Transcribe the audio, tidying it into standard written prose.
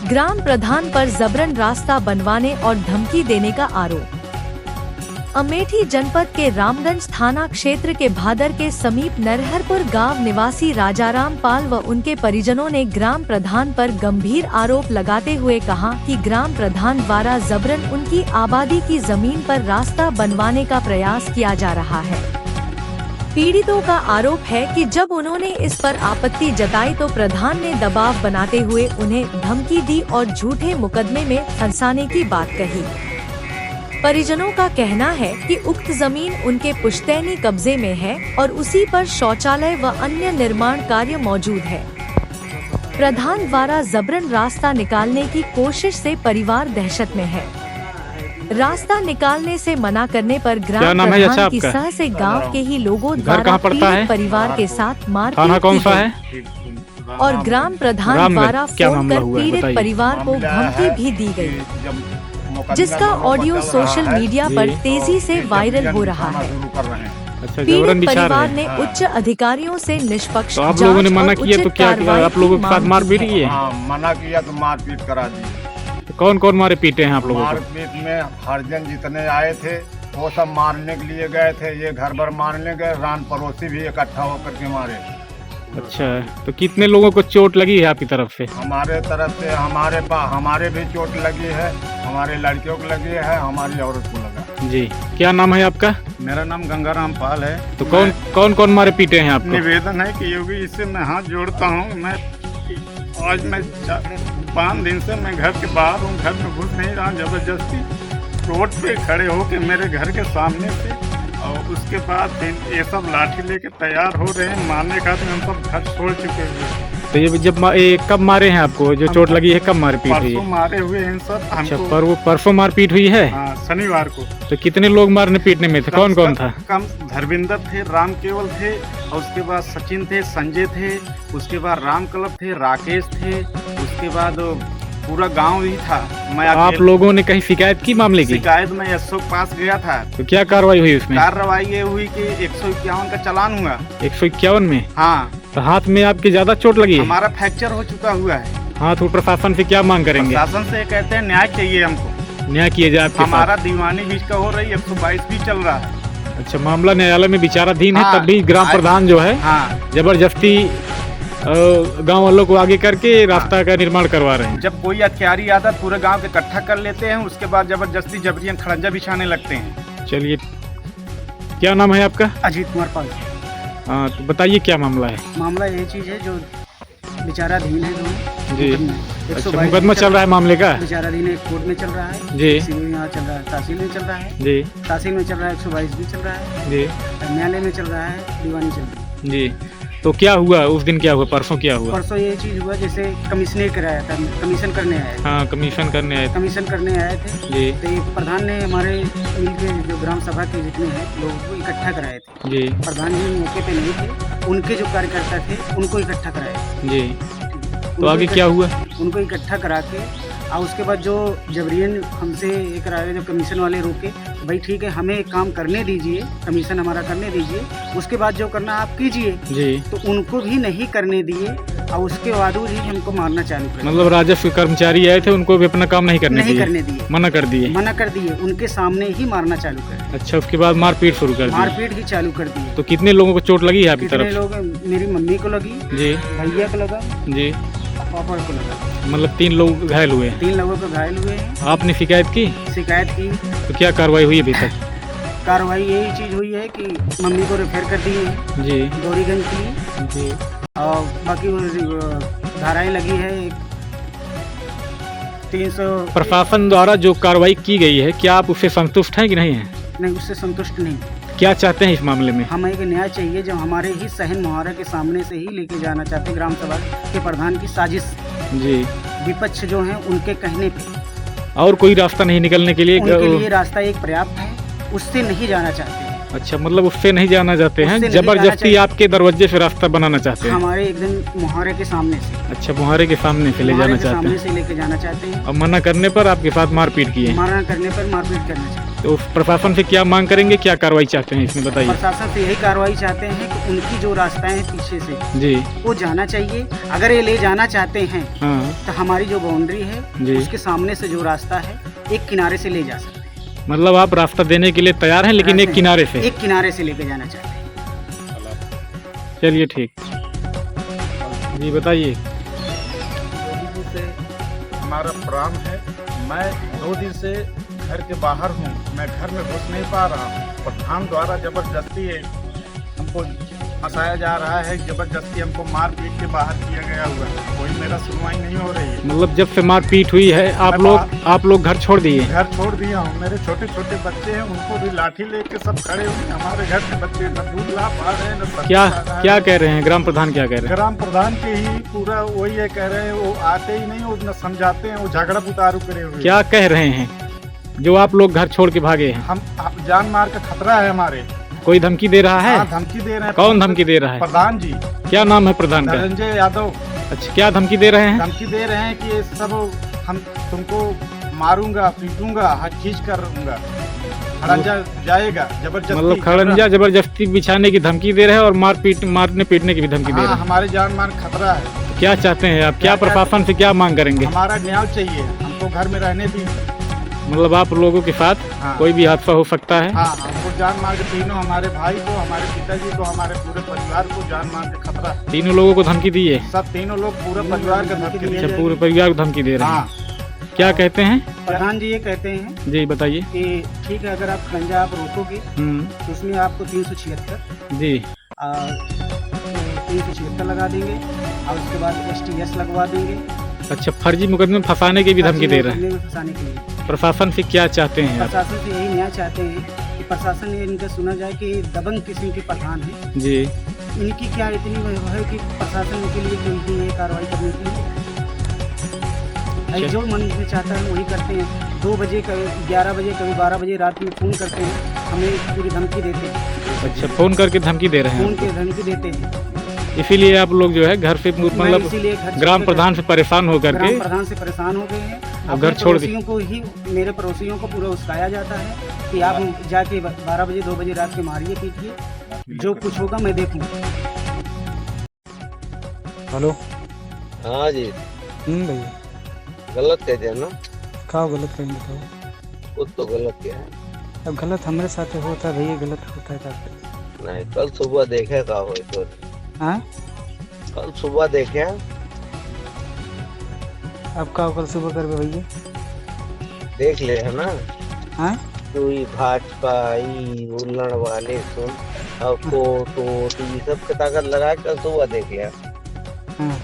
ग्राम प्रधान पर जबरन रास्ता बनवाने और धमकी देने का आरोप। अमेठी जनपद के रामगंज थाना क्षेत्र के भादर के समीप नरहरपुर गांव निवासी राजाराम पाल व उनके परिजनों ने ग्राम प्रधान पर गंभीर आरोप लगाते हुए कहा कि ग्राम प्रधान द्वारा जबरन उनकी आबादी की जमीन पर रास्ता बनवाने का प्रयास किया जा रहा है। पीड़ितों का आरोप है कि जब उन्होंने इस पर आपत्ति जताई तो प्रधान ने दबाव बनाते हुए उन्हें धमकी दी और झूठे मुकदमे में फंसाने की बात कही। परिजनों का कहना है कि उक्त जमीन उनके पुश्तैनी कब्जे में है और उसी पर शौचालय व अन्य निर्माण कार्य मौजूद है। प्रधान द्वारा जबरन रास्ता निकालने की कोशिश से परिवार दहशत में है। रास्ता निकालने से मना करने पर ग्राम प्रधान की सह से गांव के ही लोगों द्वारा पीड़ित परिवार के साथ मारपीट की गई और ग्राम प्रधान द्वारा फोन कर पीड़ित परिवार को धमकी भी दी गई, जिसका ऑडियो सोशल मीडिया पर तेजी से वायरल हो रहा है। पीड़ित परिवार ने उच्च अधिकारियों से निष्पक्ष आप लोगों ने मना किया तो क्या आप लोगों के साथ मारपीट की है? मना किया तो मारपीट करा दी। तो कौन कौन मारे पीटे हैं आप लोगों को? मारपीट में हरिजन जितने आए थे वो सब मारने के लिए गए थे। ये घर भर मारने गए, रान पड़ोसी भी इकट्ठा होकर के मारे। अच्छा, तो कितने लोगों को चोट लगी है आपकी तरफ से? हमारे तरफ से हमारे भी चोट लगी है, हमारे लड़कियों को लगी है, हमारी औरत को लगा। जी, क्या नाम है आपका? मेरा नाम गंगाराम पाल है। तो कौन कौन मारे पीटे हैं आपको? निवेदन है कि योगी इससे मैं हाथ जोड़ता हूँ। आज मैं 5 दिन से मैं घर के बाहर हूँ, घर में घुस नहीं रहा। जबरदस्ती रोड पे खड़े होके मेरे घर के सामने से, और उसके बाद फिर ये सब लाठी लेके तैयार हो रहे हैं मारने का। तो हम सब घर छोड़ चुके हैं। तो ये जब कब मारे हैं आपको? जो चोट लगी है कब मारपीट हुई है? मारे हुए हैं सब। अच्छा, परसों मारपीट हुई है? हाँ, शनिवार को। तो कितने लोग मारने पीटने में थे? कौन कौन था? कम धर्मेंद्र थे, राम केवल थे, और उसके बाद सचिन थे, संजय थे, उसके बाद राम कलप थे, राकेश थे, उसके बाद पूरा गांव ही था। मैं आप लोगों ने कहीं शिकायत की मामले की? शिकायत में एसओ के पास गया था। तो क्या कार्रवाई हुई उसमें? कार्रवाई ये हुई कि 151 का चालान हुआ। 151 में? हाँ। तो हाथ में आपके ज्यादा चोट लगी है? हमारा फ्रैक्चर हो चुका हुआ है। हाँ, तो प्रशासन से क्या मांग करेंगे? प्रशासन से कहते हैं न्याय चाहिए हमको, न्याय किया जाए। हमारा दीवानी बीच का हो रही है, 122 भी चल रहा है। अच्छा, मामला न्यायालय में विचाराधीन है। हाँ, तब भी ग्राम प्रधान जो है जबरदस्ती गांव वालों को आगे करके रास्ता का निर्माण करवा रहे हैं। जब कोई हथियारी आता है पूरे गांव के इकट्ठा कर लेते हैं, उसके बाद जबरदस्ती जबरियन खड़ंजा बिछाने लगते हैं। चलिए, क्या नाम है आपका? अजीत कुमार पाल। हाँ, तो बताइए क्या मामला है? मामला ये चीज है जो विचाराधीन है। जी, अच्छा, मुकदमा चल रहा है मामले का? विचाराधीन है, कोर्ट में चल रहा है जी, यहाँ चल रहा है, तहसील में चल रहा है जी, तहसील में चल रहा है, 122 भी चल रहा है जी, न्यायालय में चल रहा है, दीवानी चल रही है। जी, तो क्या हुआ उस दिन? क्या हुआ परसों? क्या हुआ परसों? ये चीज हुआ जैसे कमीशन कराया था, कमीशन करने आए थे। हाँ, कमीशन करने आए थे। कमीशन करने आए थे जी। तो ये प्रधान ने हमारे मिल के जो ग्राम सभा के जितने हैं लोगों को इकट्ठा कराए थे। जी। प्रधान जी मौके पे नहीं थे, उनके जो कार्यकर्ता थे उनको इकट्ठा कराए। जी, तो आगे क्या हुआ? उनको इकट्ठा करा के और उसके बाद जो जबरियन हमसे ये कराए, जो कमीशन वाले रोके, भाई ठीक है हमें एक काम करने दीजिए, कमीशन हमारा करने दीजिए, उसके बाद जो करना आप कीजिए। जी। तो उनको भी नहीं करने दिए और उसके बावजूद ही हमको मारना चालू कर। मतलब राजस्व कर्मचारी आए थे, उनको भी अपना काम नहीं करने दिए? मना कर दिए? मना कर दिए, उनके सामने ही मारना चालू कर। अच्छा, उसके बाद मारपीट शुरू कर दी? मारपीट ही चालू कर दी। तो कितने लोगों को चोट लगी है आपकी तरफ? कितने लोग? मेरी मम्मी को लगी जी, भैया को लगा जी, पापा को लगा। मतलब 3 लोग घायल हुए? 3 लोगों को घायल हुए हैं। आपने शिकायत की? शिकायत की। तो क्या कार्रवाई हुई अभी तक? कार्रवाई यही चीज हुई है कि मम्मी को रेफर कर दिए जी, गौरीगंज की जी, और बाकी धाराएं लगी है 300। प्रशासन द्वारा जो कार्रवाई की गई है, क्या आप उससे संतुष्ट हैं कि नहीं है? नहीं, उससे संतुष्ट नहीं। क्या चाहते हैं इस मामले में? हमें एक न्याय चाहिए, जो हमारे ही सहन मुहारा के सामने से ही लेके जाना चाहते हैं। ग्राम सभा के प्रधान की साजिश जी, विपक्ष जो है उनके कहने पे, और कोई रास्ता नहीं निकलने के लिए? उनके लिए रास्ता एक पर्याप्त है, उससे नहीं जाना चाहते हैं। अच्छा, मतलब उससे नहीं जाना चाहते हैं, जबरदस्ती आपके दरवाजे से रास्ता बनाना चाहते हैं? हमारे एकदम मुहारे के सामने से। अच्छा, मुहारे के सामने से ले जाना चाहते हैं? सामने से लेके जाना चाहते हैं। और मना करने पर आपके साथ मारपीट की है? मना करने पर मारपीट करना चाहते हैं। तो प्रशासन से क्या मांग करेंगे, क्या कार्रवाई चाहते हैं इसमें बताइए। प्रशासन से यही कार्रवाई चाहते हैं कि उनकी जो रास्ताएं हैं पीछे से जी वो जाना चाहिए। अगर ये ले जाना चाहते हैं हाँ तो हमारी जो बाउंड्री जी। है उसके सामने से जो रास्ता है एक किनारे से ले जा सकते हैं। मतलब आप रास्ता देने के लिए तैयार हैं, लेकिन एक किनारे से। एक किनारे से लेके जाना चाहते हैं। चलिए ठीक जी, बताइए। 2 दिन से हमारा प्रोग्राम है। मैं 2 दिन से घर के बाहर हूँ, मैं घर में घुस नहीं पा रहा हूँ। प्रधान द्वारा जबरदस्ती हमको फंसाया जा रहा है, जबरदस्ती हमको मार पीट के बाहर किया गया हुआ है। कोई मेरा सुनवाई नहीं हो रही है। मतलब जब से मारपीट हुई है आप लोग घर छोड़ दिए? घर छोड़ दिया हूँ। मेरे छोटे छोटे बच्चे हैं, उनको भी लाठी लेके सब खड़े हुए हैं। हमारे घर के बच्चे न दूध ला पा रहे हैं न सब्जी क्या खा रहे हैं। क्या कह रहे हैं ग्राम प्रधान, क्या कह रहे हैं? ग्राम प्रधान के ही पूरा वही है कह रहे हैं, वो आते ही नहीं, वो न समझाते हैं, वो झगड़ा बुतारू करे हुए हैं। क्या कह रहे हैं जो आप लोग घर छोड़ के भागे हैं? हम जान मार का खतरा है हमारे। कोई धमकी दे रहा है? हाँ, धमकी दे रहे हैं। कौन धमकी दे रहा है? प्रधान जी। क्या नाम है प्रधान का? धनंजय यादव। अच्छा, क्या धमकी दे रहे हैं? धमकी दे रहे हैं कि ये सब हम तुमको मारूंगा, पीटूंगा, हाथ खींच कर रहूंगा, खड़ंजा जाएगा जबरदस्ती। मतलब खड़ंजा जबरदस्ती बिछाने की धमकी दे रहे हैं और मारने पीटने की भी धमकी दे रहे हाँ, हैं। हमारे जान मार खतरा है। क्या चाहते हैं आप? क्या प्रशासन से क्या मांग करेंगे? हमारा न्याय चाहिए, हमको घर में रहने दी। मतलब आप लोगों के साथ हाँ। कोई भी हादसा हो सकता है? हाँ, हमको जान मार के तीनों, हमारे भाई को, हमारे पिताजी को, हमारे पूरे परिवार को जान मार के खतरा है। तीनों लोगों को धमकी दी है? सब तीनों लोग पूरे परिवार का धमकी दिया अच्छा, पूरे परिवार को धमकी दे रहे हैं। हाँ, क्या कहते हैं प्रधान जी ये कहते हैं जी, बताइए। कि ठीक है, अगर आप खंजा आप रोकोगे तो उसमें आपको 376 जी 376 लगा देंगे और उसके बाद STS लगवा देंगे। अच्छा, फर्जी मुकदमे में फंसाने की भी धमकी दे रहे हैं। में फंसाने के लिए प्रशासन से क्या चाहते हैं आप? प्रशासन से यही न्याय चाहते हैं कि प्रशासन ने इनका सुना जाए कि दबंग किस्म के प्रधान हैं। जी इनकी क्या इतनी वह है कि प्रशासन के लिए कोई भी ये कार्रवाई करने के लिए जो मन में चाहता है वही करते हैं। 2 बजे, कभी 11 बजे, कभी 12 बजे रात में फ़ोन करते हैं, हमें पूरी धमकी देते हैं। अच्छा, फोन करके धमकी दे रहे फ़ोन हैं? के धमकी देते हैं। इसीलिए आप लोग जो है घर से मतलब इसीलिए घर ग्राम प्रधान से परेशान होकर के ग्राम प्रधान से परेशान हो गए हैं। अब घर छोड़ दिए। पड़ोसियों को ही, मेरे पड़ोसियों को पूरा उस्काया जाता है कि आप जाके 12 बजे 2 बजे रात के मारिए पीटिए, जो कुछ होगा मैं देखूंगा। हेलो। हाँ जी, भैया गलत कहते हैं ना। क्या गलत करेंगे बताओ? खुद तो गलत क्या है? अब गलत हमारे साथ होता है भैया, गलत होता है तो। नहीं, कल सुबह देखे का हो तो। हाँ, कल सुबह देखे। अब क्या कल सुबह कर भैया? देख ले है ना। हाँ, तू ही भाजपा ई उल्लड़ वाले सुन और कोट ये सब की ताकत लगा कर सुबह देख लिया। हाँ।